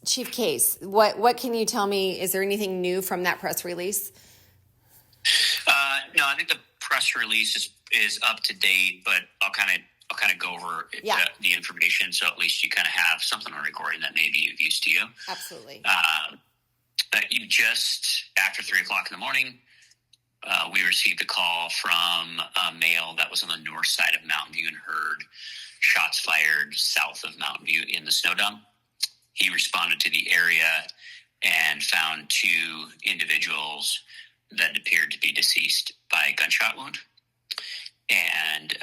Chief Case, what can you tell me? Is there anything new from that press release? No, I think the press release is up to date, but I'll kind of go over the information, so at least you kind of have something on recording that may be of use to you. Absolutely. You just after 3:00 in the morning, we received a call from a male that was on the north side of Mountain View and heard shots fired south of Mountain View in the snow dump. He responded to the area and found two individuals that appeared to be deceased by a gunshot wound. And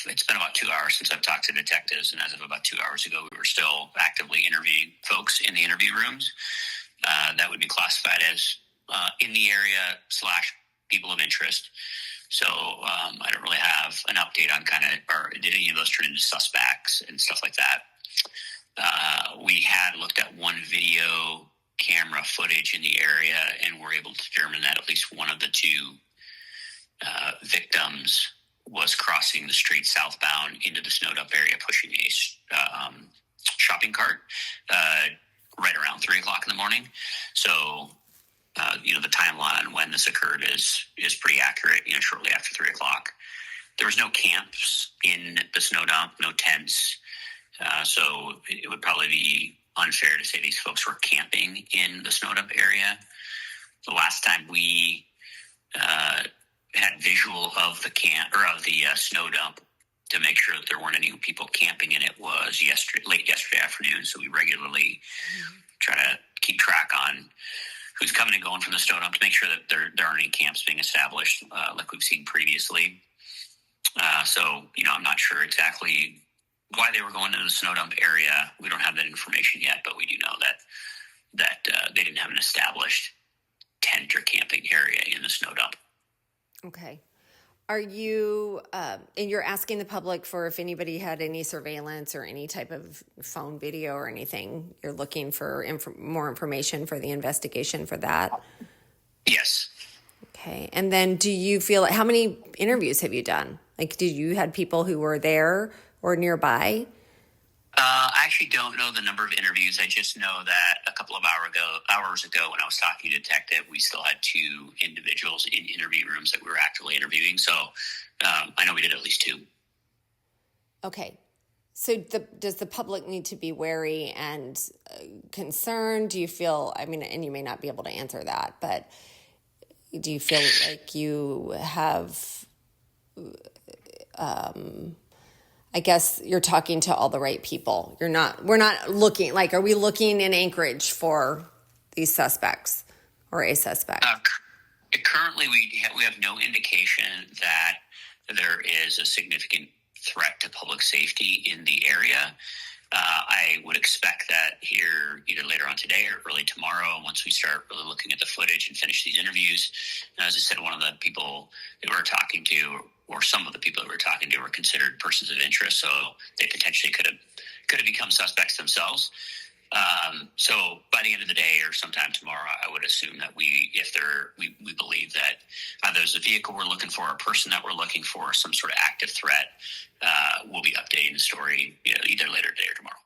it's been about 2 hours since I've talked to detectives, and as of about 2 hours ago, we were still actively interviewing folks in the interview rooms. That would be classified as in the area / people of interest. So I don't really have an update on or did any of those turn into suspects and stuff like that. We had looked at one video camera footage in the area and were able to determine that at least one of the two victims was crossing the street southbound into the snowed up area, pushing a shopping cart right around 3:00 in the morning. So, the timeline on when this occurred is pretty accurate, shortly after 3:00. There was no camps in the snow dump, no tents. So it would probably be unfair to say these folks were camping in the snow dump area. The last time we had visual of the snow dump to make sure that there weren't any people camping in it was late yesterday afternoon. So we regularly try to keep track on who's coming and going from the snow dump to make sure that there aren't any camps being established like we've seen previously. So I'm not sure exactly why they were going to the snow dump area. We don't have that information yet, but we do know that they didn't have an established tent or camping area in the snow dump. Okay. Are you, and you're asking the public for if anybody had any surveillance or any type of phone video or anything, you're looking for more information for the investigation for that? Yes. Okay. And then do you feel, how many interviews have you done? Did you had people who were there or nearby? I actually don't know the number of interviews. I just know that a couple of hours ago when I was talking to a detective, we still had two individuals in interview rooms that we were actively interviewing. So I know we did at least two. Okay. So does the public need to be wary and concerned? Do you feel, and you may not be able to answer that, but do you feel like you have... I guess you're talking to all the right people. We're not looking, are we looking in Anchorage for these suspects or a suspect? Currently, we have no indication that there is a significant threat to public safety in the area. I would expect that here either later on today or early tomorrow, once we start really looking at the footage and finish these interviews. As I said, one of the people that we're talking to, or some of the people that we're talking to, were considered persons of interest, so they potentially could have become suspects themselves. So by the end of the day or sometime tomorrow, I would assume that we believe that either there's a vehicle we're looking for, a person that we're looking for, some sort of active threat. We'll be updating the story either later today or tomorrow.